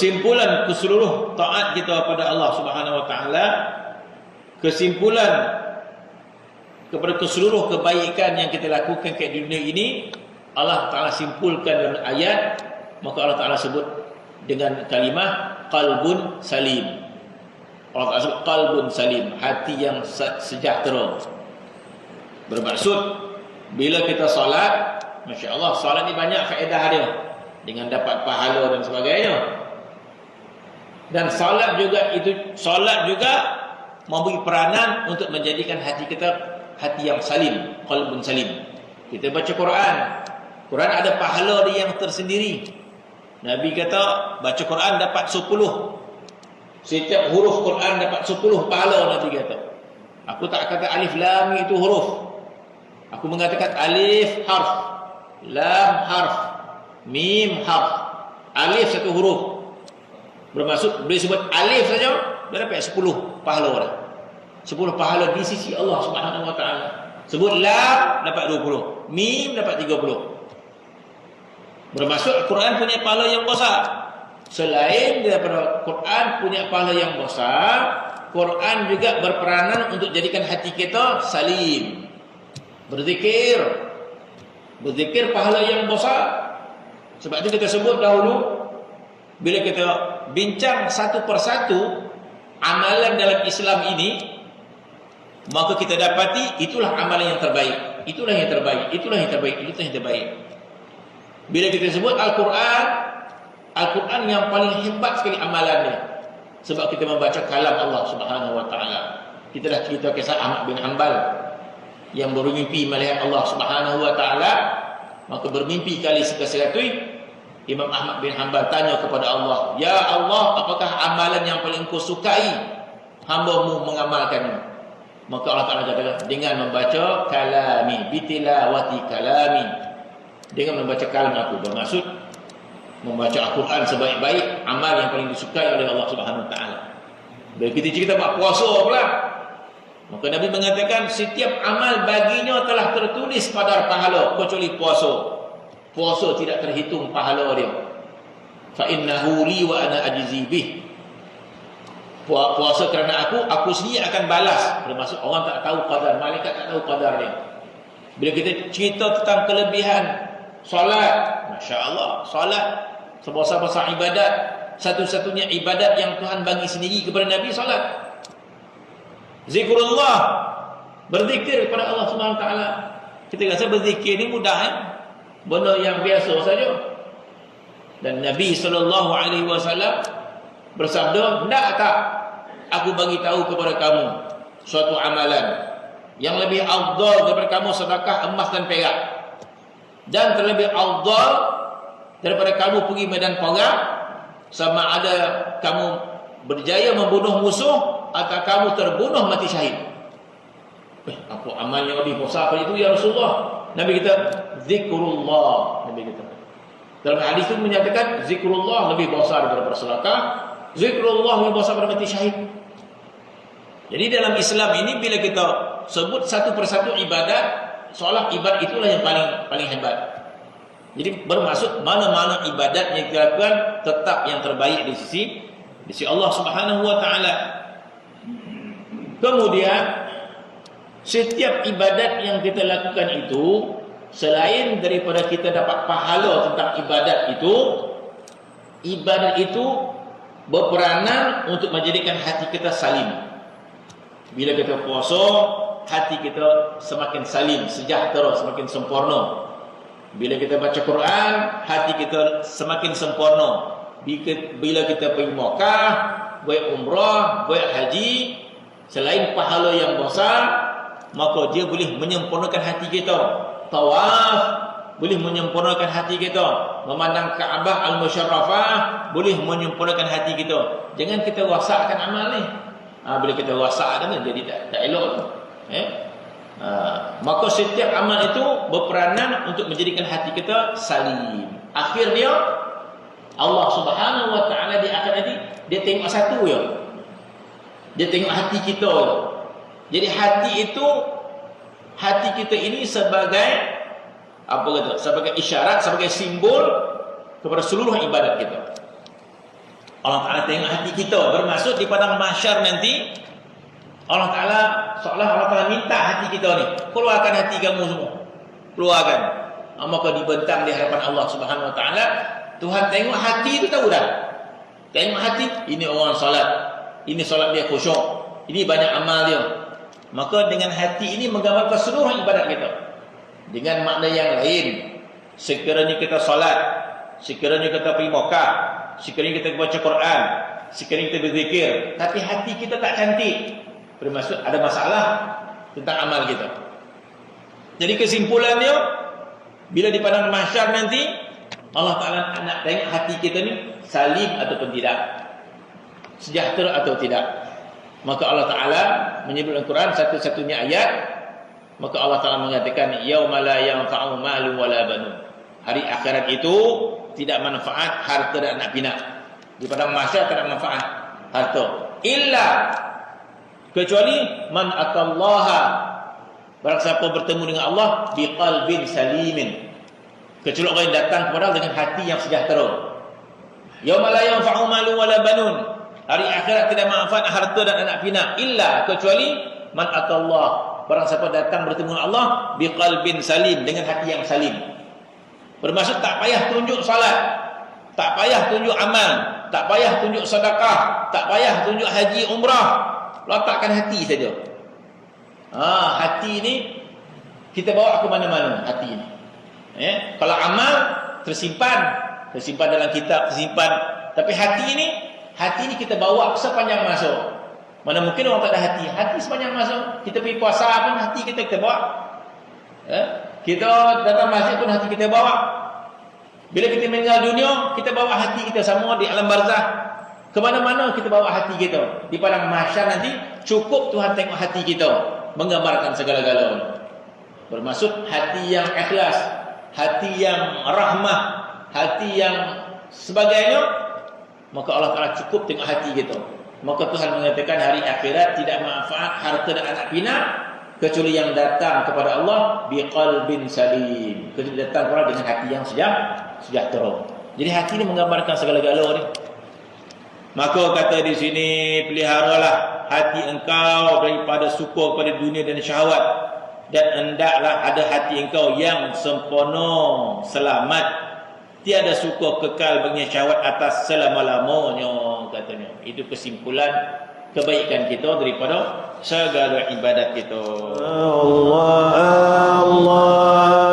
kesimpulan keseluruh taat kita kepada Allah Subhanahu wa taala, kesimpulan kepada keseluruh kebaikan yang kita lakukan ke dunia ini, Allah Ta'ala simpulkan dalam ayat, maka Allah Ta'ala sebut dengan kalimah qalbun salim. Allah Ta'ala sebut qalbun salim, hati yang sejahtera. Bermaksud bila kita solat, Masya Allah, solat ni banyak faedah dia, dengan dapat pahala dan sebagainya. Dan solat juga memberi peranan untuk menjadikan hati kita hati yang salim, qalbun salim. Kita baca Quran, Quran ada pahala dia yang tersendiri. Nabi kata baca Quran dapat 10. Setiap huruf Quran dapat 10 pahala. Nabi kata, aku tak kata alif lam itu huruf, aku mengatakan alif harf, lam harf, mim harf. Alif satu huruf, bermaksud boleh sebut alif saja dia dapat 10 pahala dah. 10 pahala di sisi Allah Subhanahu wa taala. Sebut lam dapat 20, mim dapat 30. Bermaksud Quran punya pahala yang besar. Selain daripada Quran punya pahala yang besar, Quran juga berperanan untuk jadikan hati kita salim. Berzikir pahala yang besar. Sebab itu kita sebut dahulu, bila kita bincang satu persatu amalan dalam Islam ini, maka kita dapati itulah amalan yang terbaik, itulah yang terbaik, itulah yang terbaik, itulah yang terbaik. Bila kita sebut Al-Quran, Al-Quran yang paling hebat sekali amalannya, sebab kita membaca kalam Allah Subhanahu wa taala. Kita dah cerita kisah Ahmad bin Hanbal yang bermimpi melihat Allah Subhanahu wa taala, maka bermimpi kali sekali Imam Ahmad bin Hanbal tanya kepada Allah, "Ya Allah, apakah amalan yang paling kau sukai hamba-Mu mengamalkannya?" Maka Allah Ta'ala katakan, dengan membaca kalami, bitilawati kalami, dengan membaca kalam aku. Bermaksud membaca Al-Quran sebaik-baik amal yang paling disukai oleh Allah Subhanahu Wa Ta'ala. Bila kita cerita buat puasa pula, maka Nabi mengatakan setiap amal baginya telah tertulis kadar pahala kecuali puasa. Puasa tidak terhitung pahala dia. Fa innahu li wa ana ajzi bih. Puasa kerana aku sendiri akan balas. Bermaksud orang tak tahu qadar, malaikat tak tahu qadar dia. Bila kita cerita tentang kelebihan solat, masya-Allah, solat sebesar-besar ibadat, satu-satunya ibadat yang Tuhan bagi sendiri kepada Nabi, solat. Zikrullah, berzikir kepada Allah Subhanahu Wa Taala. Kita rasa berzikir ni mudah, benda yang biasa saja. Dan Nabi SAW bersabda, "Hendak tak aku bagi tahu kepada kamu suatu amalan yang lebih afdal daripada kamu sedekah emas dan perak, dan terlebih afdal daripada kamu pergi medan perang, sama ada kamu berjaya membunuh musuh atau kamu terbunuh mati syahid." Apa amal yang lebih besar pada itu ya Rasulullah? Nabi kita zikrullah. Nabi kita dalam hadis itu menyatakan zikrullah lebih besar daripada sedekah, zikrullah lebih besar daripada mati syahid. Jadi dalam Islam ini bila kita sebut satu persatu ibadat, seolah ibadat itulah yang paling hebat. Jadi bermaksud mana-mana ibadat yang kita lakukan tetap yang terbaik di sisi Allah Subhanahu Wa Taala. Kemudian setiap ibadat yang kita lakukan itu, selain daripada kita dapat pahala tentang ibadat itu berperanan untuk menjadikan hati kita salim. Bila kita puasa, hati kita semakin salim, sejahtera, semakin sempurna. Bila kita baca Quran, hati kita semakin sempurna. Bila kita pergi Makkah, buat umrah, buat haji, selain pahala yang besar, maka dia boleh menyempurnakan hati kita. Tawaf boleh menyempurnakan hati kita. Memandang Kaabah Al-Musyarrafah boleh menyempurnakan hati kita. Jangan kita rosakkan amal ni. Bila kita rosakkan jadi tak elok. Maka setiap amal itu berperanan untuk menjadikan hati kita salim. Akhirnya Allah Subhanahu Wa Taala di akhir nanti dia tengok satu je. Dia tengok hati kita je. Jadi hati kita ini sebagai sebagai isyarat, sebagai simbol kepada seluruh ibadat kita. Allah Ta'ala tengok hati kita. Bermaksud di padang mahsyar nanti, Allah Ta'ala, seolah Allah Ta'ala minta hati kita ni, keluarkan hati kamu semua. Keluarkan. Maka dibentang di hadapan Allah Subhanahu Wa Ta'ala. Tuhan tengok hati itu tahu dah. Tengok hati, ini orang salat. Ini salat dia khusyuk. Ini banyak amal dia. Maka dengan hati ini menggambarkan seluruh ibadat kita. Dengan makna yang lain. Sekiranya kita salat, sekiranya kita pergi Mekah, sekiranya kita baca Quran, sekiranya kita berzikir, tapi hati kita tak cantik, bermaksud ada masalah tentang amal kita. Jadi kesimpulannya, bila di padang mahsyar nanti, Allah Ta'ala nak tengok hati kita ni salim ataupun tidak, sejahtera atau tidak. Maka Allah Ta'ala menyebut dalam Quran satu-satunya ayat, maka Allah Ta'ala mengatakan yauma la yanfa'u malun wala banun. Hari akhirat itu tidak manfaat harta dan anak pinak. Di padang mahsyar tidak manfaat harta. Illa, kecuali man atallaha, barang siapa bertemu dengan Allah biqalbin salimin, kecuali orang yang datang kepada Allah dengan hati yang sejahtera. Yauma la yanfa'u malun wala banun. Hari akhirat tidak manfaat harta dan anak pinak. Illa, kecuali man atallah, barang siapa datang bertemu dengan Allah biqalbin salim, dengan hati yang salim. Bermaksud tak payah tunjuk salat, tak payah tunjuk amal, tak payah tunjuk sedekah, tak payah tunjuk haji umrah. Letakkan hati saja. Hati ini kita bawa ke mana-mana hati ini. Kalau amal tersimpan dalam kitab, tersimpan. Tapi hati ini kita bawa sepanjang masa. Mana mungkin orang tak ada hati. Hati sepanjang masa. Kita pergi puasa pun hati kita bawa. Kita datang masjid pun hati kita bawa. Bila kita meninggal dunia, kita bawa hati kita semua di alam barzah. Kemana-mana kita bawa hati kita. Di padang mahsyar nanti, cukup Tuhan tengok hati kita, menggambarkan segala-galanya. Bermaksud hati yang ikhlas, hati yang rahmah, hati yang sebagainya. Maka Allah Ta'ala cukup tengok hati kita. Maka Tuhan mengatakan hari akhirat tidak manfaat harta dan anak pinak, kecuali yang datang kepada Allah biqalbin salim, kecuali datang kepada dengan hati yang sejahtera. Jadi hati ini menggambarkan segala-galanya ni. Maka kata di sini, peliharalah hati engkau daripada suka kepada dunia dan syahwat, dan hendaklah ada hati engkau yang sempurna, selamat, tiada suka kekal bagi syahwat atas selama-lamanya, katanya. Itu kesimpulan kebaikan kita daripada segala ibadat kita. Allah